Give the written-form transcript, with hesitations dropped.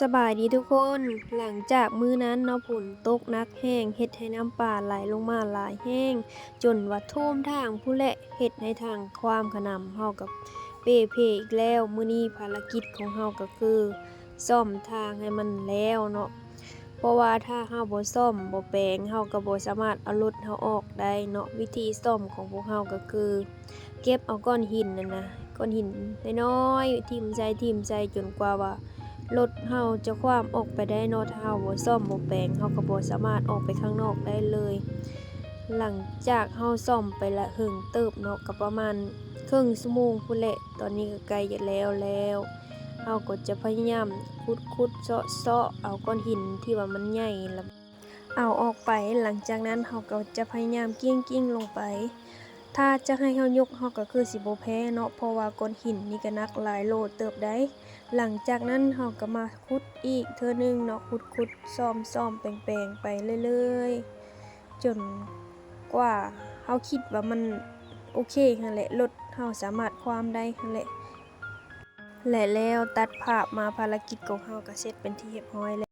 สบายดีทุกคนหลังจากมื้อนั้นเนาะฝนตกหนักแห้งเฮ็ดให้น้ำป่าไหลลงมาหลายแห้งจนว่าท่วมทางผู้และเฮ็ดให้ทางความขนำเฮากับเป้เพอีกแล้วมื้อนี้ภารกิจของเฮาก็คือซ่อมทางให้มันแล้วเนาะเพราะว่าถ้าเฮาบ่ซ่อมบ่แปลงเฮาก็บ่สามารถเอารถเฮาออกได้เนาะวิธีซ่อมของพวกเฮาก็คือเก็บเอาก้อนหินนั่นนะก้อนหินน้อยๆทิ่มใจจนกว่าว่ารถเฮาจะคว่ำออกไปได้เนาะถ้าเฮาบ่ซ่อมบ่แปลงเฮาก็บ่สามารถออกไปข้างนอกได้เลยหลังจากเฮาซ่อมไปละหึงเติบเนาะก็ประมาณครึ่งชั่วโมงพู้นแหละตอนนี้ก็ใกล้จะแล้วเฮาก็จะพยายามขุดๆเซาะๆเอาก้อนหินที่ว่ามันใหญ่แล้วเอาออกไปหลังจากนั้นเฮาก็จะพยายามกิ้งลงไปถ้าจะให้เฮายกเฮาก็คือสิบ่แพ้เนาะเพราะว่าก้อนหินนี่ก็หนักหลายโลเติบได้หลังจากนั้นเฮาก็มาขุดอีกเทื่อหนึงเนาะขุดๆซ่อมๆแปลงๆไปเรื่อยๆจนกว่าเฮาคิดว่ามันโอเคหั้นแหละรถเฮาสามารถความได้หั้นแหละและแล้วตัดภาพมาภารกิจของเฮาก็เสร็จเป็นที่เรียบร้อยแล้ว